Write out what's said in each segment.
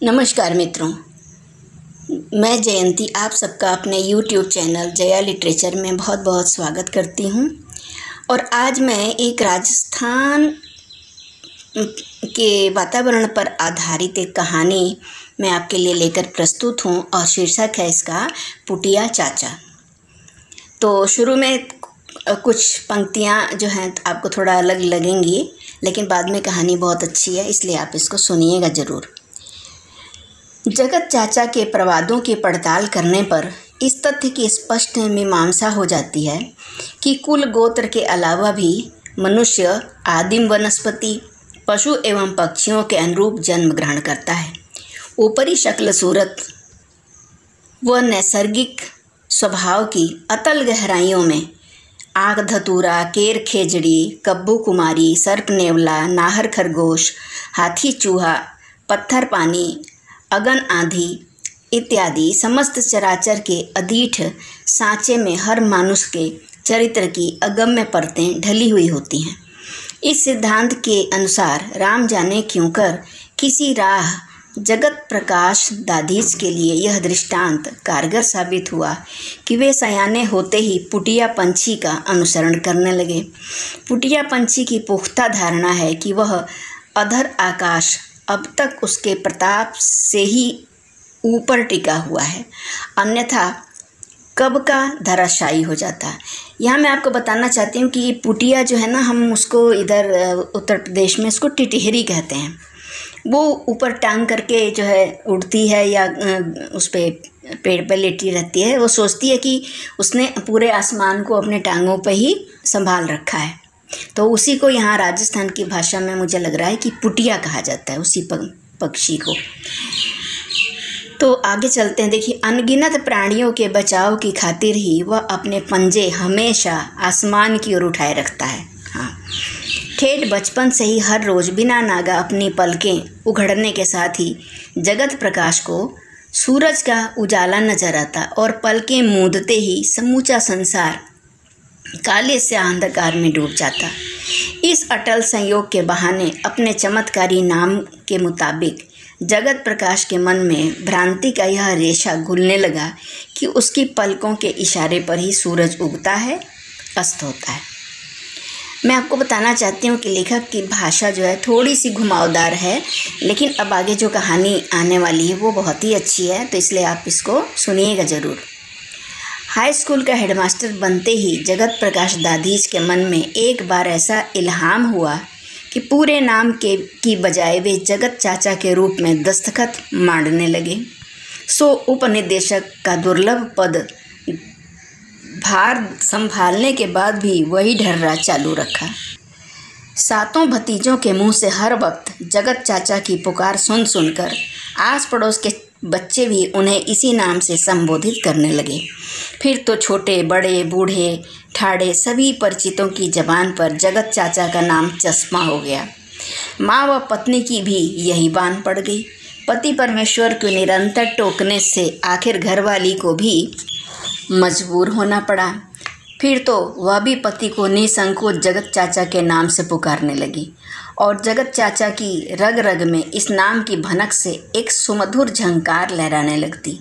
नमस्कार मित्रों, मैं जयंती आप सबका अपने YouTube चैनल जया लिटरेचर में बहुत बहुत स्वागत करती हूँ। और आज मैं एक राजस्थान के वातावरण पर आधारित एक कहानी मैं आपके लिए लेकर प्रस्तुत हूँ और शीर्षक है इसका पुटिया चाचा। तो शुरू में कुछ पंक्तियाँ जो हैं आपको थोड़ा अलग लगेंगी, लेकिन बाद में कहानी बहुत अच्छी है, इसलिए आप इसको सुनिएगा ज़रूर। जगत चाचा के प्रवादों की पड़ताल करने पर इस तथ्य की स्पष्ट मीमांसा हो जाती है कि कुल गोत्र के अलावा भी मनुष्य आदिम वनस्पति, पशु एवं पक्षियों के अनुरूप जन्म ग्रहण करता है। ऊपरी शक्ल सूरत व नैसर्गिक स्वभाव की अतल गहराइयों में आग धतूरा, केर खेजड़ी, कब्बू कुमारी, सर्प नेवला, नाहर खरगोश, हाथी चूहा, पत्थर पानी, अगन आंधी इत्यादि समस्त चराचर के अदीठ सांचे में हर मानुष के चरित्र की अगम्य परतें ढली हुई होती हैं। इस सिद्धांत के अनुसार राम जाने क्यों कर किसी राह जगत प्रकाश दाधीच के लिए यह दृष्टांत कारगर साबित हुआ कि वे सयाने होते ही पुटिया पंछी का अनुसरण करने लगे। पुटिया पंछी की पुख्ता धारणा है कि वह अधर आकाश अब तक उसके प्रताप से ही ऊपर टिका हुआ है, अन्यथा कब का धराशायी हो जाता। यहाँ मैं आपको बताना चाहती हूँ कि ये पुटिया जो है ना, हम उसको इधर उत्तर प्रदेश में इसको टिटहरी कहते हैं। वो ऊपर टांग करके जो है उड़ती है या उस पर पेड़ पर लेटी रहती है। वो सोचती है कि उसने पूरे आसमान को अपने टांगों पर ही संभाल रखा है। तो उसी को यहाँ राजस्थान की भाषा में मुझे लग रहा है कि पुटिया कहा जाता है उसी पक्षी को। तो आगे चलते हैं। देखिए, अनगिनत प्राणियों के बचाव की खातिर ही वह अपने पंजे हमेशा आसमान की ओर उठाए रखता है। हाँ, ठेठ बचपन से ही हर रोज़ बिना नागा अपनी पलकें उघड़ने के साथ ही जगत प्रकाश को सूरज का उजाला नजर आता और पलकें मूंदते ही समूचा संसार काले से अंधकार में डूब जाता। इस अटल संयोग के बहाने अपने चमत्कारी नाम के मुताबिक जगत प्रकाश के मन में भ्रांति का यह रेशा घुलने लगा कि उसकी पलकों के इशारे पर ही सूरज उगता है, अस्त होता है। मैं आपको बताना चाहती हूँ कि लेखक की भाषा जो है थोड़ी सी घुमावदार है, लेकिन अब आगे जो कहानी आने वाली है वो बहुत ही अच्छी है, तो इसलिए आप इसको सुनिएगा ज़रूर। हाई स्कूल का हेडमास्टर बनते ही जगत प्रकाश दाधीच के मन में एक बार ऐसा इल्हाम हुआ कि पूरे नाम की बजाय वे जगत चाचा के रूप में दस्तखत मांडने लगे। सो उपनिदेशक का दुर्लभ पद भार संभालने के बाद भी वही ढर्रा चालू रखा। सातों भतीजों के मुंह से हर वक्त जगत चाचा की पुकार सुन सुनकर आस पड़ोस के बच्चे भी उन्हें इसी नाम से संबोधित करने लगे। फिर तो छोटे बड़े बूढ़े ठाड़े सभी परिचितों की ज़बान पर जगत चाचा का नाम चश्मा हो गया। माँ व पत्नी की भी यही बान पड़ गई। पति परमेश्वर को निरंतर टोकने से आखिर घरवाली को भी मजबूर होना पड़ा। फिर तो वह भी पति को निसंकोच जगत चाचा के नाम से पुकारने लगी और जगत चाचा की रग रग में इस नाम की भनक से एक सुमधुर झंकार लहराने लगती।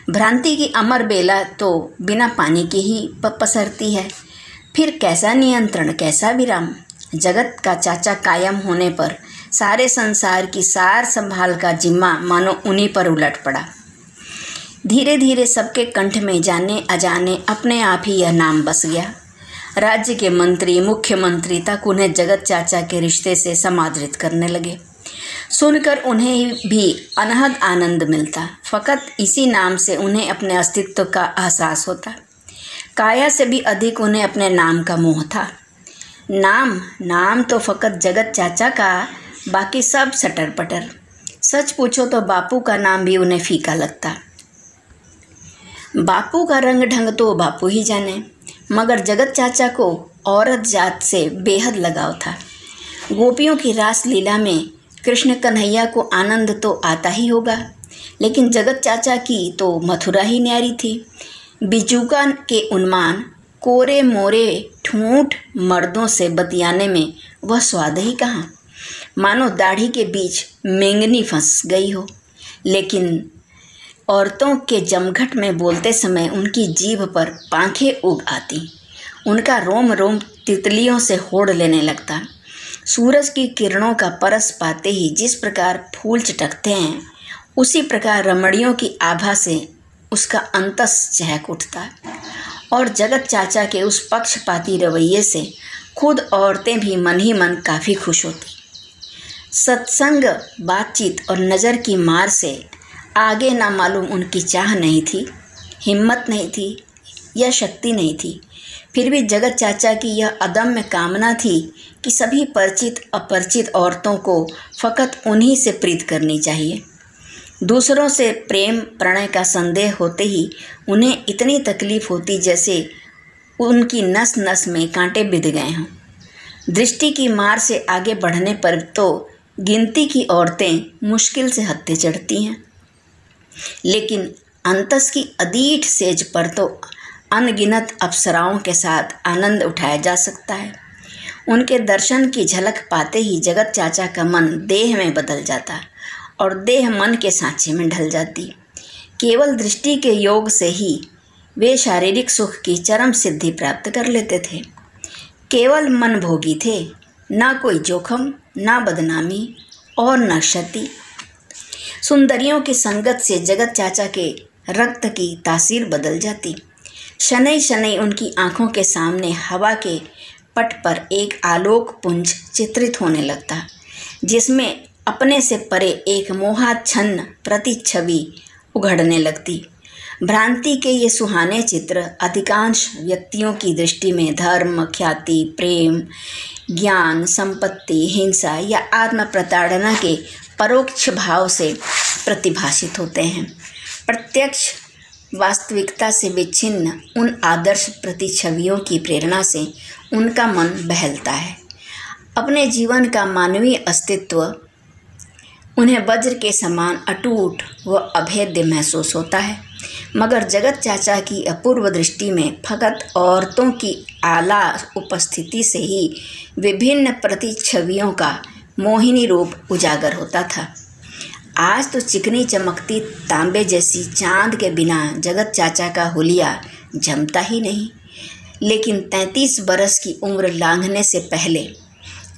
भ्रांति की अमर बेला तो बिना पानी के ही पसरती है। फिर कैसा नियंत्रण, कैसा विराम। जगत का चाचा कायम होने पर सारे संसार की सार संभाल का जिम्मा मानो उन्हीं पर उलट पड़ा। धीरे धीरे सबके कंठ में जाने अजाने अपने आप ही यह नाम बस गया। राज्य के मंत्री, मुख्यमंत्री तक उन्हें जगत चाचा के रिश्ते से समादृत करने लगे। सुनकर उन्हें भी अनहद आनंद मिलता। फ़कत इसी नाम से उन्हें अपने अस्तित्व का एहसास होता। काया से भी अधिक उन्हें अपने नाम का मोह था। नाम तो फ़कत जगत चाचा का, बाकी सब सटर पटर। सच पूछो तो बापू का नाम भी उन्हें फीका लगता। बापू का रंग ढंग तो बापू ही जाने, मगर जगत चाचा को औरत जात से बेहद लगाव था। गोपियों की रास लीला में कृष्ण कन्हैया को आनंद तो आता ही होगा, लेकिन जगत चाचा की तो मथुरा ही न्यारी थी। बिजुका के उन्माद, कोरे मोरे ठूंठ मर्दों से बतियाने में वह स्वाद ही कहाँ, मानो दाढ़ी के बीच मेंगनी फंस गई हो। लेकिन औरतों के जमघट में बोलते समय उनकी जीभ पर पांखें उग आती, उनका रोम रोम तितलियों से होड़ लेने लगता। सूरज की किरणों का परस पाते ही जिस प्रकार फूल चटकते हैं, उसी प्रकार रमणियों की आभा से उसका अंतस चहक उठता और जगत चाचा के उस पक्षपाती रवैये से खुद औरतें भी मन ही मन काफ़ी खुश होती। सत्संग, बातचीत और नज़र की मार से आगे ना मालूम उनकी चाह नहीं थी, हिम्मत नहीं थी या शक्ति नहीं थी। फिर भी जगत चाचा की यह अदम्य कामना थी कि सभी परिचित अपरिचित औरतों को फ़कत उन्हीं से प्रीत करनी चाहिए। दूसरों से प्रेम प्रणय का संदेह होते ही उन्हें इतनी तकलीफ़ होती जैसे उनकी नस नस में कांटे बिध गए हों। दृष्टि की मार से आगे बढ़ने पर तो गिनती की औरतें मुश्किल से हत्थे चढ़ती हैं, लेकिन अंतस की अदीठ सेज पर तो अनगिनत अप्सराओं के साथ आनंद उठाया जा सकता है। उनके दर्शन की झलक पाते ही जगत चाचा का मन देह में बदल जाता और देह मन के सांचे में ढल जाती। केवल दृष्टि के योग से ही वे शारीरिक सुख की चरम सिद्धि प्राप्त कर लेते थे। केवल मन भोगी थे, ना कोई जोखम, ना बदनामी और न क्षति। सुंदरियों की संगत से जगत चाचा के रक्त की तासीर बदल जाती। शनै शनै उनकी आंखों के सामने हवा के पट पर एक आलोक पुंज चित्रित होने लगता, जिसमें अपने से परे एक मोहाच्छन्न प्रतिच्छवि उघड़ने लगती। भ्रांति के ये सुहाने चित्र अधिकांश व्यक्तियों की दृष्टि में धर्म, ख्याति, प्रेम, ज्ञान, संपत्ति, हिंसा या आत्म प्रताड़ना के परोक्ष भाव से प्रतिभाषित होते हैं। प्रत्यक्ष वास्तविकता से विच्छिन्न उन आदर्श प्रतिछवियों की प्रेरणा से उनका मन बहलता है। अपने जीवन का मानवीय अस्तित्व उन्हें वज्र के समान अटूट व अभेद्य महसूस होता है। मगर जगत चाचा की अपूर्व दृष्टि में फकत औरतों की आला उपस्थिति से ही विभिन्न प्रतिछवियों का मोहिनी रूप उजागर होता था। आज तो चिकनी चमकती तांबे जैसी चांद के बिना जगत चाचा का हुलिया जमता ही नहीं, लेकिन 33 बरस की उम्र लांघने से पहले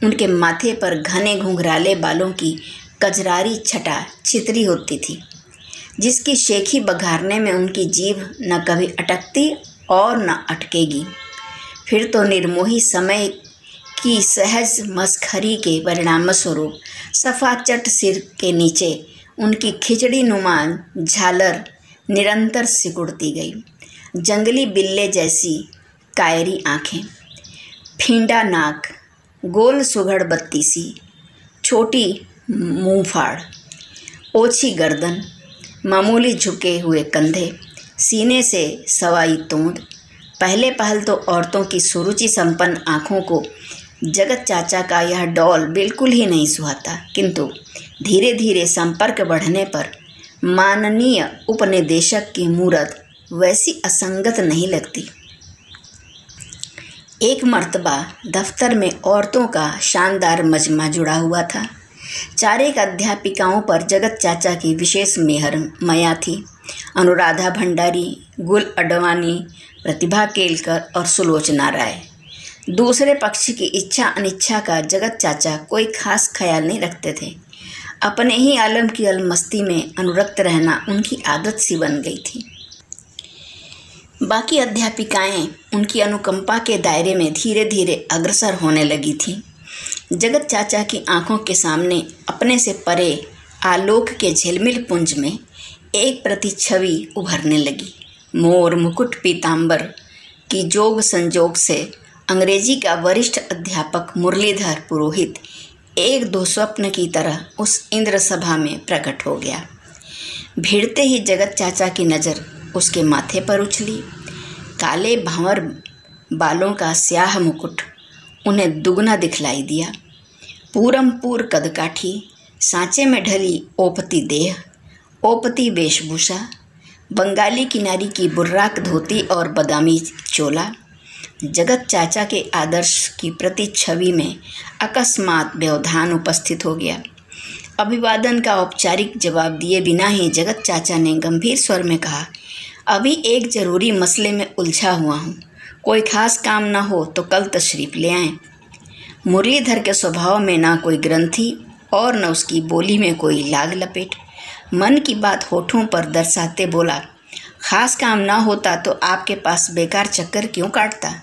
उनके माथे पर घने घुंघराले बालों की कजरारी छटा छितरी होती थी, जिसकी शेखी बघारने में उनकी जीभ न कभी अटकती और न अटकेगी। फिर तो निर्मोही समय की सहज मस्खरी के परिणामस्वरूप सफाचट सिर के नीचे उनकी खिचड़ी नुमा झालर निरंतर सिकुड़ती गई। जंगली बिल्ले जैसी कायरी आँखें, फींडा नाक, गोल सुघड़ बत्ती सी, छोटी मुँह फाड़, ओछी गर्दन, मामूली झुके हुए कंधे, सीने से सवाई तोंद। पहले पहल तो औरतों की सुरुचि संपन्न आँखों को जगत चाचा का यह डौल बिल्कुल ही नहीं सुहाता, किंतु धीरे धीरे संपर्क बढ़ने पर माननीय उपनिदेशक की मूरत वैसी असंगत नहीं लगती। एक मर्तबा दफ्तर में औरतों का शानदार मजमा जुड़ा हुआ था। चारेक अध्यापिकाओं पर जगत चाचा की विशेष मेहर माया थी। अनुराधा भंडारी, गुल अडवाणी, प्रतिभा केलकर और सुलोचना राय। दूसरे पक्ष की इच्छा अनिच्छा का जगत चाचा कोई खास ख्याल नहीं रखते थे। अपने ही आलम की अलमस्ती में अनुरक्त रहना उनकी आदत सी बन गई थी। बाकी अध्यापिकाएं उनकी अनुकंपा के दायरे में धीरे धीरे अग्रसर होने लगी थीं। जगत चाचा की आंखों के सामने अपने से परे आलोक के झिलमिल पुंज में एक प्रतिच्छवि उभरने लगी। मोर मुकुट पीतांबर की जोग संजोग से अंग्रेजी का वरिष्ठ अध्यापक मुरलीधर पुरोहित एक दो स्वप्न की तरह उस इंद्र सभा में प्रकट हो गया। भिड़ते ही जगत चाचा की नज़र उसके माथे पर उछली। काले भंवर बालों का स्याह मुकुट उन्हें दुगना दिखलाई दिया। पूरमपूर कदकाठी, सांचे में ढली ओपती देह, ओपती वेशभूषा, बंगाली किनारी की बुर्राक धोती और बादामी चोला जगत चाचा के आदर्श की प्रतिच्छवि में अकस्मात व्यवधान उपस्थित हो गया। अभिवादन का औपचारिक जवाब दिए बिना ही जगत चाचा ने गंभीर स्वर में कहा, अभी एक ज़रूरी मसले में उलझा हुआ हूँ। कोई खास काम ना हो तो कल तशरीफ़ ले आएं। मुरलीधर के स्वभाव में ना कोई ग्रंथि और न उसकी बोली में कोई लाग लपेट। मन की बात होठों पर दर्शाते बोला, खास काम ना होता तो आपके पास बेकार चक्कर क्यों काटता।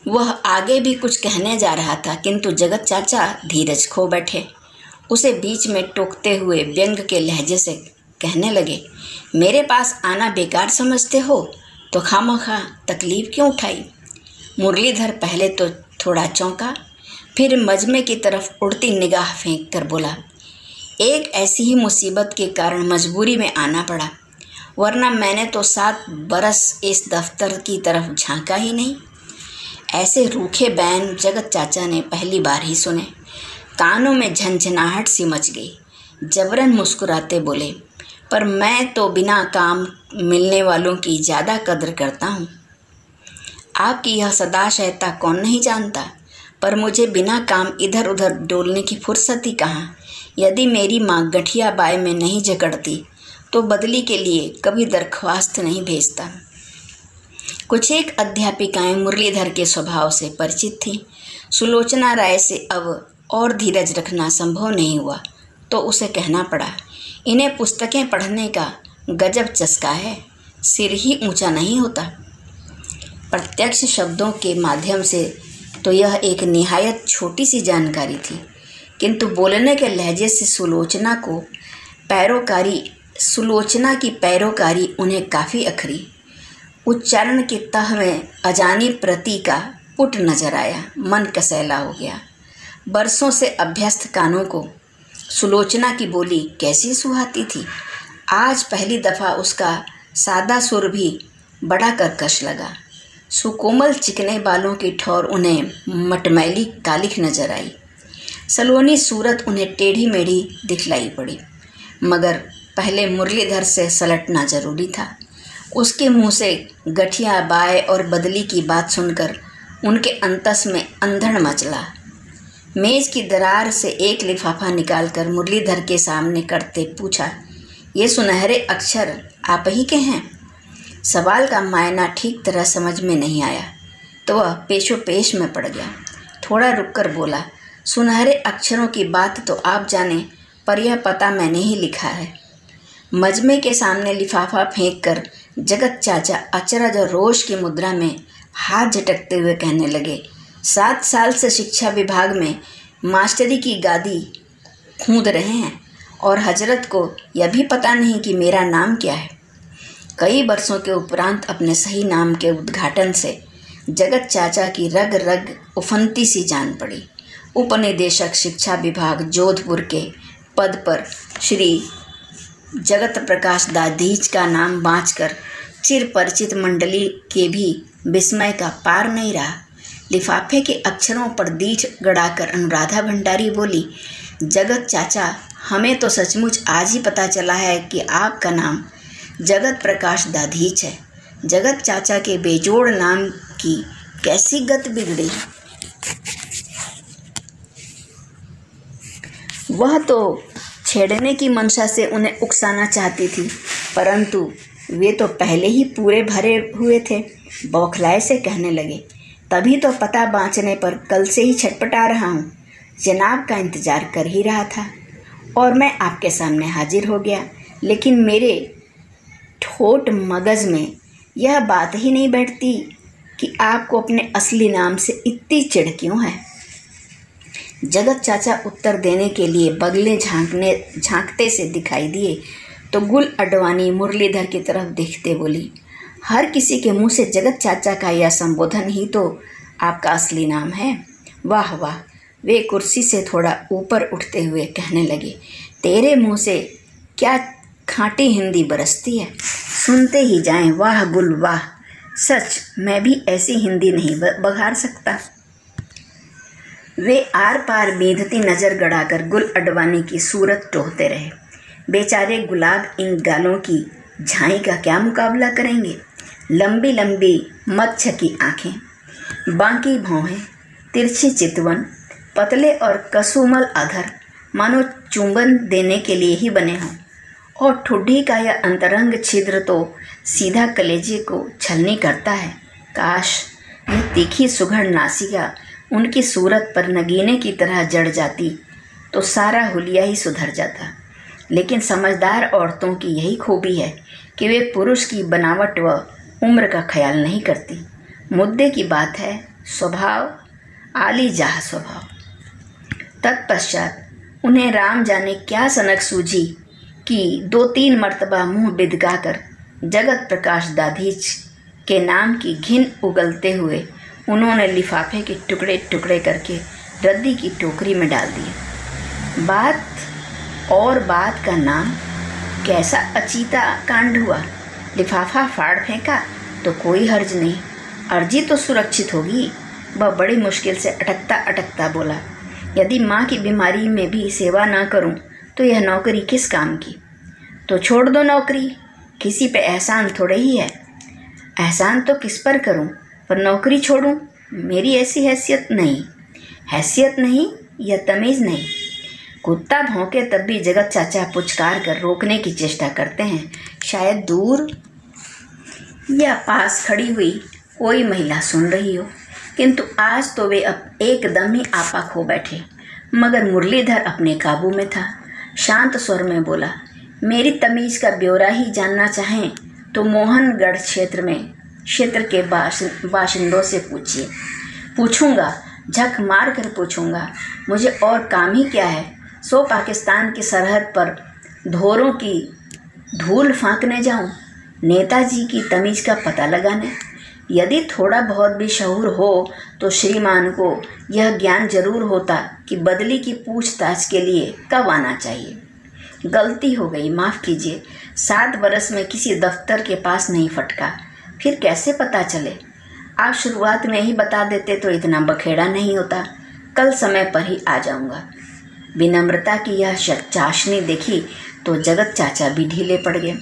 वह आगे भी कुछ कहने जा रहा था, किंतु जगत चाचा धीरज खो बैठे। उसे बीच में टोकते हुए व्यंग के लहजे से कहने लगे, मेरे पास आना बेकार समझते हो तो खामखा तकलीफ़ क्यों उठाई। मुरलीधर पहले तो थोड़ा चौंका, फिर मजमे की तरफ उड़ती निगाह फेंक कर बोला, एक ऐसी ही मुसीबत के कारण मजबूरी में आना पड़ा, वरना मैंने तो 7 बरस इस दफ्तर की तरफ झांका ही नहीं। ऐसे रूखे बैन जगत चाचा ने पहली बार ही सुने। कानों में झंझनाहट सी मच गई। जबरन मुस्कुराते बोले, पर मैं तो बिना काम मिलने वालों की ज़्यादा कदर करता हूँ। आपकी यह सदाशयता कौन नहीं जानता, पर मुझे बिना काम इधर उधर डोलने की फुर्सत ही कहाँ। यदि मेरी माँ गठिया बाय में नहीं जकड़ती तो बदली के लिए कभी दरख्वास्त नहीं भेजता। कुछ एक अध्यापिकाएं मुरलीधर के स्वभाव से परिचित थीं। सुलोचना राय से अब और धीरज रखना संभव नहीं हुआ तो उसे कहना पड़ा, इन्हें पुस्तकें पढ़ने का गजब चस्का है, सिर ही ऊंचा नहीं होता। प्रत्यक्ष शब्दों के माध्यम से तो यह एक निहायत छोटी सी जानकारी थी, किंतु बोलने के लहजे से सुलोचना की पैरोकारी उन्हें काफ़ी अखरी। उच्चारण के तह में अजानी प्रति का पुट नजर आया। मन कसैला हो गया। बरसों से अभ्यस्त कानों को सुलोचना की बोली कैसी सुहाती थी। आज पहली दफ़ा उसका सादा सुर भी बड़ा कर्कश लगा। सुकोमल चिकने बालों की ठौर उन्हें मटमैली कालिख नजर आई। सलोनी सूरत उन्हें टेढ़ी मेढ़ी दिखलाई पड़ी। मगर पहले मुरलीधर से सलटना जरूरी था। उसके मुंह से गठिया बाय और बदली की बात सुनकर उनके अंतस में अंधड़ मचला। मेज की दरार से एक लिफाफा निकालकर मुरलीधर के सामने करते पूछा, ये सुनहरे अक्षर आप ही के हैं। सवाल का मायना ठीक तरह समझ में नहीं आया तो वह पेशो पेश में पड़ गया। थोड़ा रुककर बोला, सुनहरे अक्षरों की बात तो आप जाने, पर यह पता मैंने ही लिखा है। मजमे के सामने लिफाफा फेंककर जगत चाचा अचरज और रोष की मुद्रा में हाथ झटकते हुए कहने लगे, 7 साल से शिक्षा विभाग में मास्टरी की गादी खूंद रहे हैं और हजरत को यह भी पता नहीं कि मेरा नाम क्या है। कई वर्षों के उपरांत अपने सही नाम के उद्घाटन से जगत चाचा की रग रग उफनती सी जान पड़ी। उपनिदेशक शिक्षा विभाग जोधपुर के पद पर श्री जगत प्रकाश दाधीच का नाम बाँचकर चिर परिचित मंडली के भी विस्मय का पार नहीं रहा। लिफाफे के अक्षरों पर दीठ गड़ाकर अनुराधा भंडारी बोली, जगत चाचा, हमें तो सचमुच आज ही पता चला है कि आपका नाम जगत प्रकाश दाधीच है। जगत चाचा के बेजोड़ नाम की कैसी गत बिगड़ी। वह तो छेड़ने की मंशा से उन्हें उकसाना चाहती थी, परंतु वे तो पहले ही पूरे भरे हुए थे। बौखलाए से कहने लगे, तभी तो पता बाँचने पर कल से ही छटपटा रहा हूँ। जनाब का इंतज़ार कर ही रहा था और मैं आपके सामने हाजिर हो गया, लेकिन मेरे ठोट मगज़ में यह बात ही नहीं बैठती कि आपको अपने असली नाम से इतनी चिढ़ क्यों है। जगत चाचा उत्तर देने के लिए बगले झांकते से दिखाई दिए तो गुल अडवाणी मुरलीधर की तरफ देखते बोली, हर किसी के मुंह से जगत चाचा का यह संबोधन ही तो आपका असली नाम है। वाह वाह। वे कुर्सी से थोड़ा ऊपर उठते हुए कहने लगे, तेरे मुंह से क्या खाटी हिंदी बरसती है, सुनते ही जाएं। वाह गुल वाह, सच मैं भी ऐसी हिंदी नहीं बघार सकता। वे आर पार बीधती नज़र गड़ाकर गुल अडवाणी की सूरत टोहते रहे। बेचारे गुलाब इन गालों की झाई का क्या मुकाबला करेंगे। लंबी लंबी मच्छकी आँखें, बांकी भौहें, तिरछी चितवन, पतले और कसुमल अधर, मानो चुंबन देने के लिए ही बने हों। और ठुड्डी का यह अंतरंग छिद्र तो सीधा कलेजे को छलनी करता है। काश यह तीखी सुघड़ नासिका उनकी सूरत पर नगीने की तरह जड़ जाती तो सारा हुलिया ही सुधर जाता। लेकिन समझदार औरतों की यही खूबी है कि वे पुरुष की बनावट व उम्र का ख्याल नहीं करती। मुद्दे की बात है स्वभाव, आली जाह स्वभाव। तत्पश्चात उन्हें राम जाने क्या सनक सूझी कि 2-3 मर्तबा मुंह बिदकाकर जगत प्रकाश दाधीच के नाम की घिन उगलते हुए उन्होंने लिफाफे के टुकड़े टुकड़े करके रद्दी की टोकरी में डाल दिए। बात का नाम कैसा अचीता कांड हुआ। लिफाफा फाड़ फेंका तो कोई हर्ज नहीं, अर्जी तो सुरक्षित होगी। वह बड़ी मुश्किल से अटकता अटकता बोला, यदि माँ की बीमारी में भी सेवा ना करूं तो यह नौकरी किस काम की। तो छोड़ दो नौकरी, किसी पे एहसान थोड़े ही है। एहसान तो किस पर करूं, पर नौकरी छोड़ूं, मेरी ऐसी हैसियत नहीं या तमीज़ नहीं। कुत्ता भौंके तब भी जगत चाचा पुचकार कर रोकने की चेष्टा करते हैं। शायद दूर या पास खड़ी हुई कोई महिला सुन रही हो, किंतु आज तो वे अब एकदम ही आपा खो बैठे। मगर मुरलीधर अपने काबू में था। शांत स्वर में बोला, मेरी तमीज़ का ब्यौरा ही जानना चाहें तो मोहनगढ़ क्षेत्र के बाशिंदों से पूछिए। पूछूंगा, झक मार कर पूछूंगा, मुझे और काम ही क्या है। सो पाकिस्तान की सरहद पर धोरों की धूल फांकने जाऊं, नेताजी की तमीज़ का पता लगाने। यदि थोड़ा बहुत भी शऊर हो तो श्रीमान को यह ज्ञान जरूर होता कि बदली की पूछताछ के लिए कब आना चाहिए। गलती हो गई, माफ़ कीजिए। 7 बरस में किसी दफ्तर के पास नहीं फटका, फिर कैसे पता चले। आप शुरुआत में ही बता देते तो इतना बखेड़ा नहीं होता। कल समय पर ही आ जाऊंगा। विनम्रता की यह चाशनी देखी तो जगत चाचा भी ढीले पड़ गए।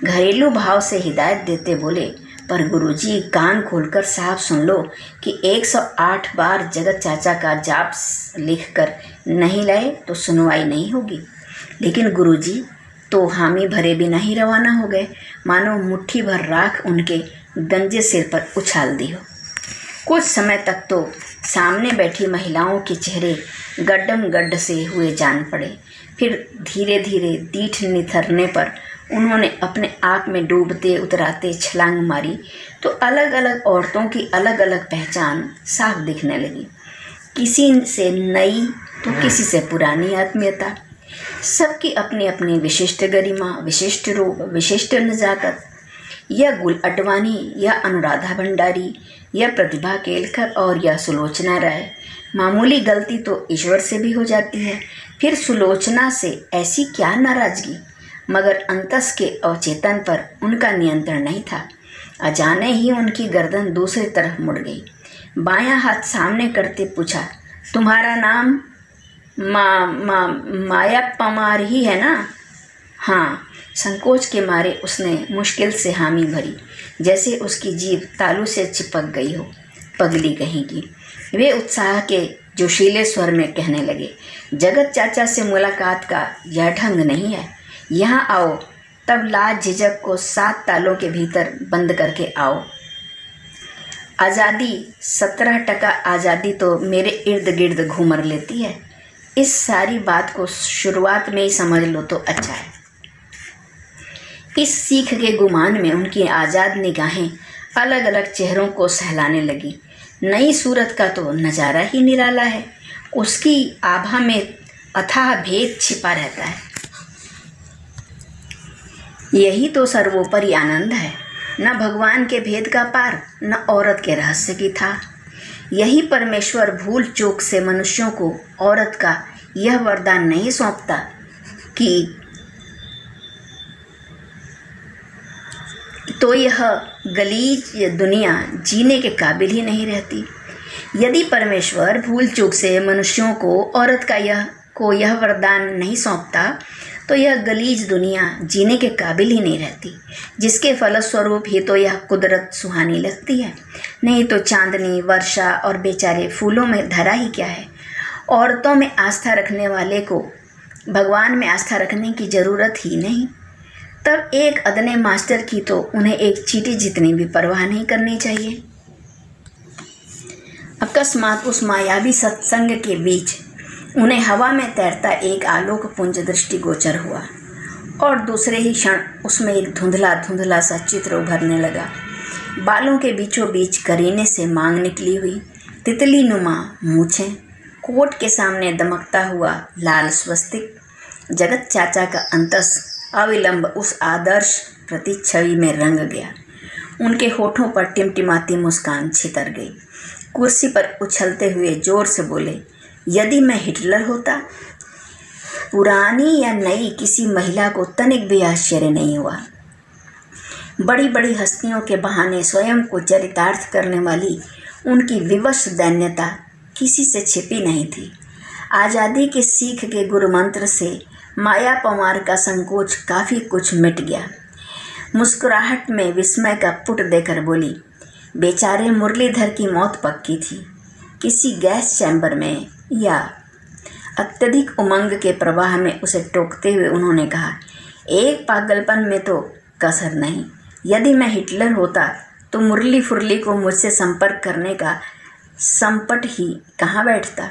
घरेलू भाव से हिदायत देते बोले, पर गुरुजी कान खोलकर साफ सुन लो कि 108 बार जगत चाचा का जाप लिख कर नहीं लाए तो सुनवाई नहीं होगी। लेकिन गुरुजी तो हामी भरे बिना ही रवाना हो गए, मानो मुट्ठी भर राख उनके गंजे सिर पर उछाल दी हो। कुछ समय तक तो सामने बैठी महिलाओं के चेहरे गड्ढम गड्ढ से हुए जान पड़े। फिर धीरे धीरे दीठ निथरने पर उन्होंने अपने आप में डूबते उतराते छलांग मारी तो अलग अलग औरतों की अलग अलग पहचान साफ दिखने लगी। किसी से नई तो किसी से पुरानी आत्मीयता। सबकी अपनी अपनी विशिष्ट गरिमा, विशिष्ट रूप, विशिष्ट नजाकत। यह गुल अडवाणी, यह अनुराधा भंडारी, यह प्रतिभा केलकर और यह सुलोचना राय। मामूली गलती तो ईश्वर से भी हो जाती है, फिर सुलोचना से ऐसी क्या नाराजगी। मगर अंतस के अवचेतन पर उनका नियंत्रण नहीं था। अजाने ही उनकी गर्दन दूसरी तरफ मुड़ गई। बायां हाथ सामने करते पूछा, तुम्हारा नाम माया पमार ही है ना? हाँ। संकोच के मारे उसने मुश्किल से हामी भरी, जैसे उसकी जीभ तालू से चिपक गई हो। पगली कहेगी। वे उत्साह के जोशीले स्वर में कहने लगे, जगत चाचा से मुलाकात का यह ढंग नहीं है। यहाँ आओ, तब लाज झिझक को 7 तालों के भीतर बंद करके आओ। आज़ादी 17% आज़ादी तो मेरे इर्द गिर्द घूमर लेती है। इस सारी बात को शुरुआत में ही समझ लो तो अच्छा है। इस सीख के गुमान में उनकी आज़ाद निगाहें अलग अलग चेहरों को सहलाने लगी। नई सूरत का तो नज़ारा ही निराला है। उसकी आभा में अथाह भेद छिपा रहता है। यही तो सर्वोपरि आनंद है। न भगवान के भेद का पार, न औरत के रहस्य की था। यही परमेश्वर भूल चूक से मनुष्यों को औरत का यह वरदान नहीं सौंपता कि तो यह गलीज दुनिया जीने के काबिल ही नहीं रहती। यदि परमेश्वर भूल चूक से मनुष्यों को औरत का यह वरदान नहीं सौंपता तो यह गलीज दुनिया जीने के काबिल ही नहीं रहती, जिसके फलस्वरूप ही तो यह कुदरत सुहानी लगती है। नहीं तो चांदनी, वर्षा और बेचारे फूलों में धरा ही क्या है। औरतों में आस्था रखने वाले को भगवान में आस्था रखने की ज़रूरत ही नहीं। तब एक अदने मास्टर की तो उन्हें एक चींटी जितनी भी परवाह नहीं करनी चाहिए। अकस्मात उस मायावी सत्संग के बीच उन्हें हवा में तैरता एक आलोक पुंज दृष्टिगोचर हुआ और दूसरे ही क्षण उसमें एक धुंधला धुंधला सा चित्र उभरने लगा। बालों के बीचों बीच करीने से मांग निकली हुई तितली नुमा मूछें, कोट के सामने दमकता हुआ लाल स्वस्तिक। जगत चाचा का अंतस अविलंब उस आदर्श प्रतिच्छवि में रंग गया। उनके होठों पर टिमटिमाती मुस्कान छितर गई। कुर्सी पर उछलते हुए जोर से बोले, यदि मैं हिटलर होता। पुरानी या नई किसी महिला को तनिक भी आश्चर्य नहीं हुआ। बड़ी बड़ी हस्तियों के बहाने स्वयं को चरितार्थ करने वाली उनकी विवश दैन्यता किसी से छिपी नहीं थी। आज़ादी के सीख के गुरु मंत्र से माया पमार का संकोच काफ़ी कुछ मिट गया। मुस्कुराहट में विस्मय का पुट देकर बोली, बेचारे मुरलीधर की मौत पक्की थी, किसी गैस चैम्बर में या। अत्यधिक उमंग के प्रवाह में उसे टोकते हुए उन्होंने कहा, एक पागलपन में तो कसर नहीं। यदि मैं हिटलर होता तो मुरली फुरली को मुझसे संपर्क करने का संपट ही कहाँ बैठता।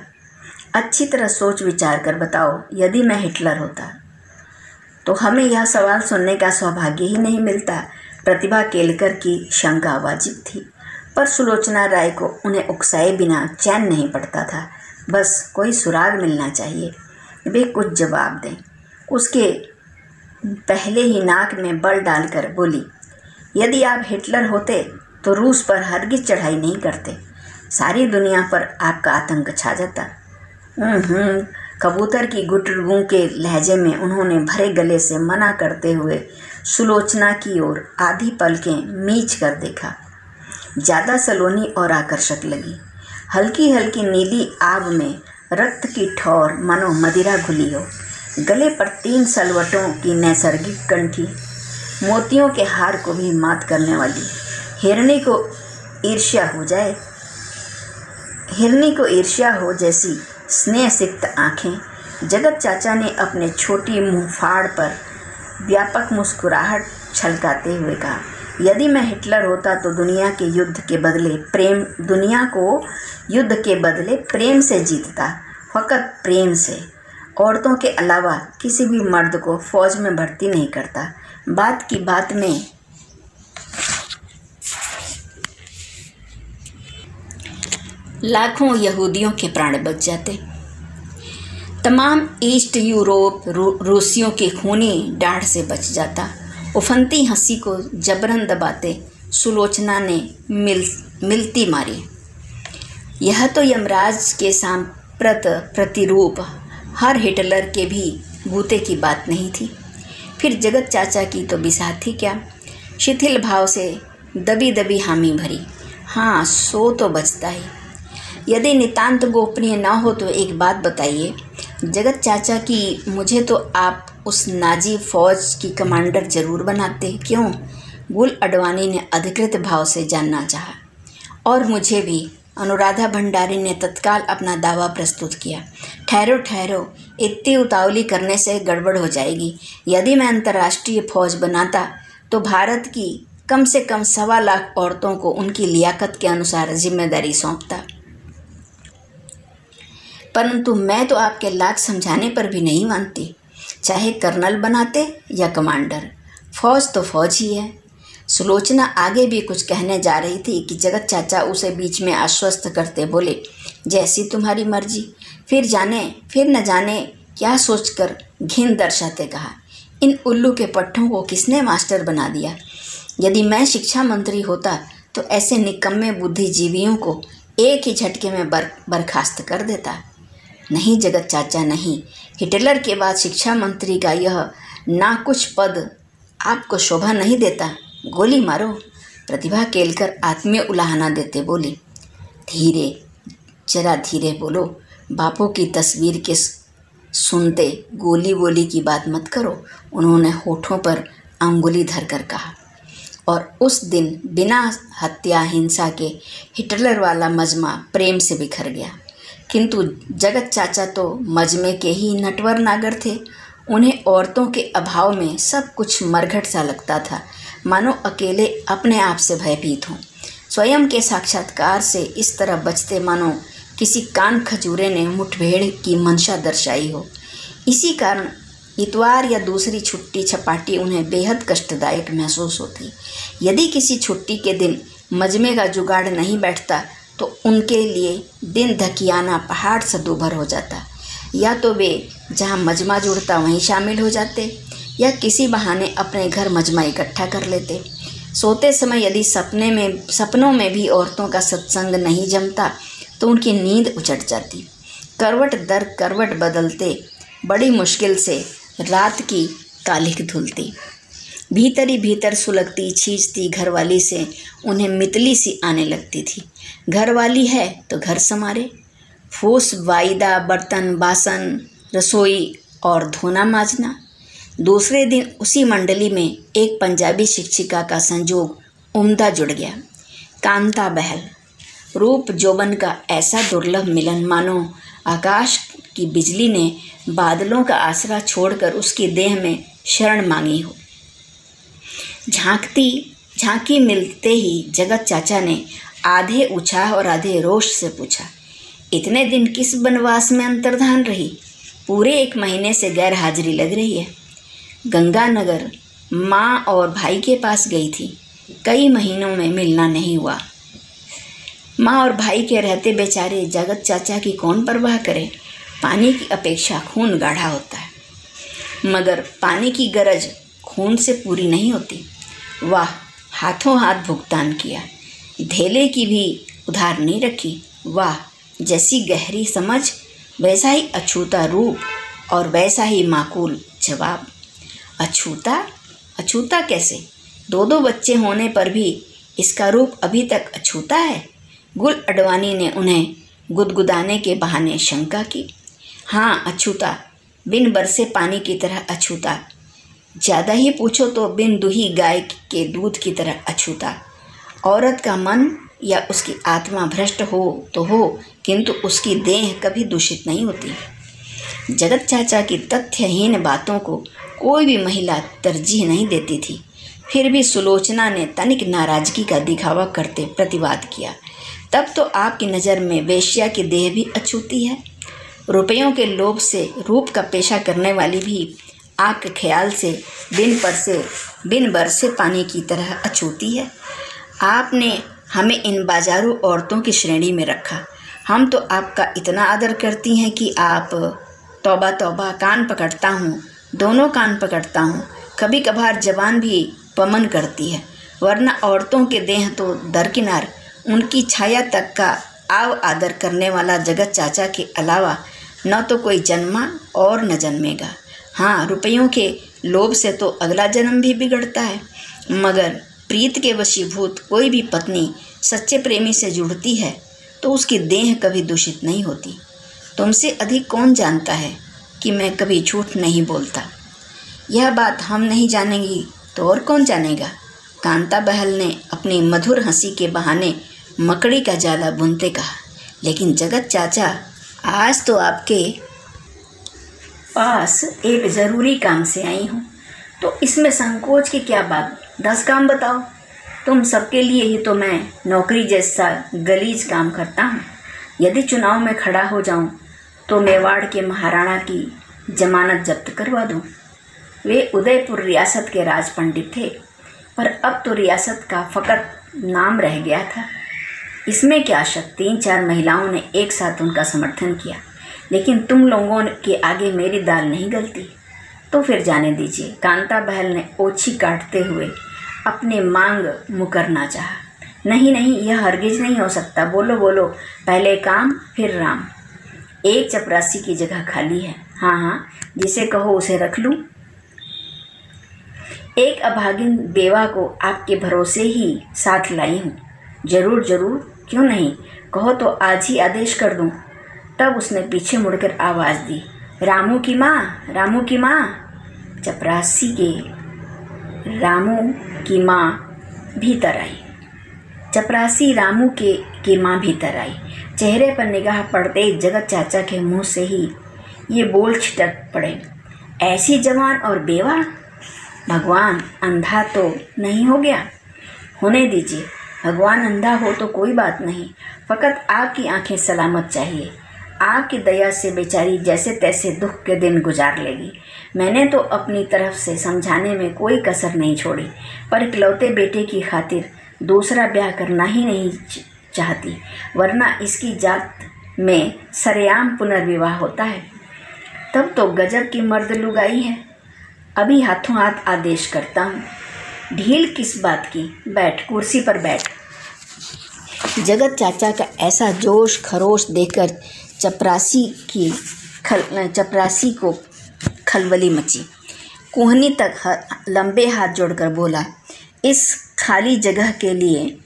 अच्छी तरह सोच विचार कर बताओ, यदि मैं हिटलर होता तो हमें यह सवाल सुनने का सौभाग्य ही नहीं मिलता। प्रतिभा केलकर की शंका वाजिब थी, पर सुलोचना राय को उन्हें उकसाए बिना चैन नहीं पड़ता था। बस कोई सुराग मिलना चाहिए, वे कुछ जवाब दें। उसके पहले ही नाक में बल डालकर बोली, यदि आप हिटलर होते तो रूस पर हरगिज चढ़ाई नहीं करते, सारी दुनिया पर आपका आतंक छा जाता। कबूतर की गुटरगू के लहजे में उन्होंने भरे गले से मना करते हुए सुलोचना की ओर आधी पलकें मींच कर देखा। ज़्यादा सलोनी और आकर्षक लगी। हल्की हल्की नीली आग में रक्त की ठौर मानो मदिरा घुली हो। गले पर 3 सलवटों की नैसर्गिक कंठी, मोतियों के हार को भी मात करने वाली। हिरनी को ईर्ष्या हो जैसी स्नेह सिक्त आँखें। जगत चाचा ने अपने छोटी मुँह फाड़ पर व्यापक मुस्कुराहट छलकाते हुए कहा, यदि मैं हिटलर होता तो दुनिया को युद्ध के बदले प्रेम से जीतता, फ़कत प्रेम से। औरतों के अलावा किसी भी मर्द को फ़ौज में भर्ती नहीं करता। बात की बात में लाखों यहूदियों के प्राण बच जाते। तमाम ईस्ट यूरोप रूसियों के खूनी डाढ़ से बच जाता। उफनती हंसी को जबरन दबाते सुलोचना ने मिलती मारी। यह तो यमराज के सांप्रत प्रतिरूप हर हिटलर के भी बूते की बात नहीं थी। फिर जगत चाचा की तो बिसात ही क्या। शिथिल भाव से दबी दबी हामी भरी, हाँ सो तो बचता ही। यदि नितांत गोपनीय न हो तो एक बात बताइए जगत चाचा की, मुझे तो आप उस नाजी फौज की कमांडर जरूर बनाते, क्यों? गुल अडवाणी ने अधिकृत भाव से जानना चाहा। और मुझे भी, अनुराधा भंडारी ने तत्काल अपना दावा प्रस्तुत किया। ठहरो ठहरो, इतनी उतावली करने से गड़बड़ हो जाएगी। यदि मैं अंतर्राष्ट्रीय फौज बनाता तो भारत की कम से कम 1.25 लाख औरतों को उनकी लियाकत के अनुसार जिम्मेदारी सौंपता। परंतु मैं तो आपके लाख समझाने पर भी नहीं मानती। चाहे कर्नल बनाते या कमांडर, फौज तो फौज ही है। सुलोचना आगे भी कुछ कहने जा रही थी कि जगत चाचा उसे बीच में आश्वस्त करते बोले, जैसी तुम्हारी मर्जी। फिर न जाने क्या सोचकर घिन दर्शाते कहा, इन उल्लू के पट्टों को किसने मास्टर बना दिया? यदि मैं शिक्षा मंत्री होता तो ऐसे निकम्मे बुद्धिजीवियों को एक ही झटके में बर्खास्त कर देता। नहीं जगत चाचा नहीं, हिटलर के बाद शिक्षा मंत्री का यह ना कुछ पद आपको शोभा नहीं देता। गोली मारो। प्रतिभा केलकर आत्मीय उलाहना देते बोली, धीरे, जरा धीरे बोलो। बापू की तस्वीर के सुनते गोली वोली की बात मत करो, उन्होंने होठों पर अंगुली धरकर कहा। और उस दिन बिना हत्या हिंसा के हिटलर वाला मजमा प्रेम से बिखर गया। किंतु जगत चाचा तो मजमे के ही नटवर नागर थे। उन्हें औरतों के अभाव में सब कुछ मरघट सा लगता था, मानो अकेले अपने आप से भयभीत हों। स्वयं के साक्षात्कार से इस तरह बचते मानो किसी कान खजूरे ने मुठभेड़ की मंशा दर्शाई हो। इसी कारण इतवार या दूसरी छुट्टी छपाटी उन्हें बेहद कष्टदायक महसूस होती। यदि किसी छुट्टी के दिन मजमे का जुगाड़ नहीं बैठता तो उनके लिए दिन धकियाना पहाड़ सा दूभर हो जाता। या तो वे जहाँ मजमा जुड़ता वहीं शामिल हो जाते या किसी बहाने अपने घर मजमा इकट्ठा कर लेते। सोते समय यदि सपनों में भी औरतों का सत्संग नहीं जमता तो उनकी नींद उचट जाती। करवट दर करवट बदलते बड़ी मुश्किल से रात की कालिख धुलती। भीतर ही भीतर सुलगती छींचती घरवाली से उन्हें मितली सी आने लगती थी। घरवाली है तो घर संवारे, फूस वाइदा, बर्तन बासन, रसोई और धोना माजना। दूसरे दिन उसी मंडली में एक पंजाबी शिक्षिका का संजोग उम्दा जुड़ गया, कांता बहल। रूप जोबन का ऐसा दुर्लभ मिलन मानो आकाश की बिजली ने बादलों का आसरा छोड़कर उसकी देह में शरण मांगी हो। झांकी मिलते ही जगत चाचा ने आधे उत्साह और आधे रोष से पूछा, इतने दिन किस बनवास में अंतर्धान रही? पूरे 1 महीने से गैर हाजिरी लग रही है। गंगानगर माँ और भाई के पास गई थी, कई महीनों में मिलना नहीं हुआ। माँ और भाई के रहते बेचारे जगत चाचा की कौन परवाह करे। पानी की अपेक्षा खून गाढ़ा होता है, मगर पानी की गरज खून से पूरी नहीं होती। वाह, हाथों हाथ भुगतान किया, धेले की भी उधार नहीं रखी। वाह, जैसी गहरी समझ, वैसा ही अछूता रूप और वैसा ही माकूल जवाब। अछूता कैसे? 2 बच्चे होने पर भी इसका रूप अभी तक अछूता है। गुल अडवाणी ने उन्हें गुदगुदाने के बहाने शंका की। हाँ, अछूता, बिन बरसे पानी की तरह अछूता। ज़्यादा ही पूछो तो बिन दुही गाय के दूध की तरह अछूता। औरत का मन या उसकी आत्मा भ्रष्ट हो तो हो, किंतु उसकी देह कभी दूषित नहीं होती। जगत चाचा की तथ्यहीन बातों को कोई भी महिला तरजीह नहीं देती थी। फिर भी सुलोचना ने तनिक नाराज़गी का दिखावा करते प्रतिवाद किया, तब तो आपकी नज़र में वेश्या की देह भी अछूती है। रुपयों के लोभ से रूप का पेशा करने वाली भी आपके ख्याल से बिन बरसे पानी की तरह अछूती है। आपने हमें इन बाजारू औरतों की श्रेणी में रखा। हम तो आपका इतना आदर करती हैं कि आप तौबा तौबा, कान पकड़ता हूँ, दोनों कान पकड़ता हूँ। कभी कभार जबान भी पमन करती है, वरना औरतों के देह तो दरकिनार, उनकी छाया तक का आव आदर करने वाला जगत चाचा के अलावा न तो कोई जन्मा और न जन्मेगा। हाँ, रुपयों के लोभ से तो अगला जन्म भी बिगड़ता है, मगर प्रीत के वशीभूत कोई भी पत्नी सच्चे प्रेमी से जुड़ती है तो उसकी देह कभी दूषित नहीं होती। तुमसे अधिक कौन जानता है कि मैं कभी झूठ नहीं बोलता। यह बात हम नहीं जानेंगी तो और कौन जानेगा। कांता बहल ने अपनी मधुर हंसी के बहाने मकड़ी का जाला बुनते कहा। लेकिन जगत चाचा, आज तो आपके पास एक ज़रूरी काम से आई हूँ, तो इसमें संकोच की क्या बात। 10 काम बताओ। तुम सबके लिए ही तो मैं नौकरी जैसा गलीज काम करता हूँ। यदि चुनाव में खड़ा हो जाऊँ तो मेवाड़ के महाराणा की जमानत जब्त करवा दूँ। वे उदयपुर रियासत के राज पंडित थे, पर अब तो रियासत का फ़कत नाम रह गया था। इसमें क्या शक। 3-4 महिलाओं ने एक साथ उनका समर्थन किया, लेकिन तुम लोगों के आगे मेरी दाल नहीं गलती। तो फिर जाने दीजिए। कांता बहल ने ओछी काटते हुए अपने मांग मुकरना चाहा। नहीं, यह हरगिज नहीं हो सकता। बोलो, पहले काम फिर राम। एक चपरासी की जगह खाली है। हाँ, जिसे कहो उसे रख लूँ। एक अभागिन बेवा को आपके भरोसे ही साथ लाई हूँ। जरूर, क्यों नहीं, कहो तो आज ही आदेश कर दूँ। तब उसने पीछे मुड़कर आवाज़ दी, रामू की माँ। चपरासी के रामू की माँ भीतर आई। चपरासी रामू की माँ भीतर आई। चेहरे पर निगाह पड़ते ही जगत चाचा के मुंह से ही ये बोल छिटक पड़े, ऐसी जवान और बेवा? भगवान, अंधा तो नहीं हो गया? होने दीजिए, भगवान अंधा हो तो कोई बात नहीं, फ़कत आपकी आंखें सलामत चाहिए। आपकी दया से बेचारी जैसे तैसे दुख के दिन गुजार लेगी। मैंने तो अपनी तरफ से समझाने में कोई कसर नहीं छोड़ी, पर इकलौते बेटे की खातिर दूसरा ब्याह करना ही नहीं चाहती, वरना इसकी जात में सरेआम पुनर्विवाह होता है। तब तो गजब की मर्द लुगाई है। अभी हाथों हाथ आदेश करता हूँ। ढील किस बात की? बैठ, कुर्सी पर बैठ। जगत चाचा का ऐसा जोश खरोश देखकर चपरासी को खलबली मची। कोहनी तक लंबे हाथ जोड़कर बोला, इस खाली जगह के लिए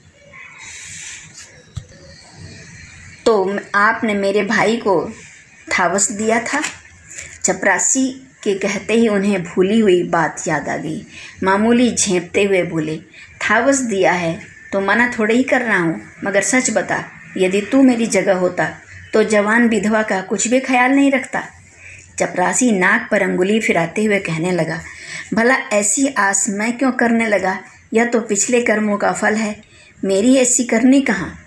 तो आपने मेरे भाई को थावस दिया था। चपरासी के कहते ही उन्हें भूली हुई बात याद आ गई। मामूली झेंपते हुए बोले, थावस दिया है तो मना थोड़े ही कर रहा हूँ, मगर सच बता, यदि तू मेरी जगह होता तो जवान विधवा का कुछ भी ख्याल नहीं रखता। चपरासी नाक पर अंगुली फिराते हुए कहने लगा, भला ऐसी आस मैं क्यों करने लगा? यह तो पिछले कर्मों का फल है, मेरी ऐसी करनी कहाँ।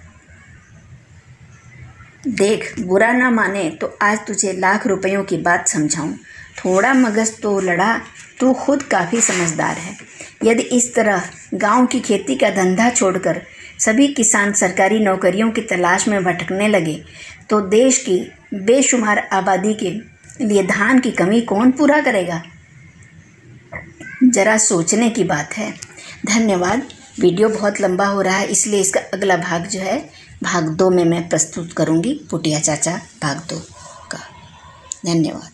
देख, बुरा ना माने तो आज तुझे लाख रुपयों की बात समझाऊं। थोड़ा मगज तो लड़ा, तू खुद काफ़ी समझदार है। यदि इस तरह गांव की खेती का धंधा छोड़कर सभी किसान सरकारी नौकरियों की तलाश में भटकने लगे तो देश की बेशुमार आबादी के लिए धान की कमी कौन पूरा करेगा? ज़रा सोचने की बात है। धन्यवाद। वीडियो बहुत लंबा हो रहा है, इसलिए इसका अगला भाग जो है भाग 2 में मैं प्रस्तुत करूंगी, पुटिया चाचा भाग 2 का। धन्यवाद।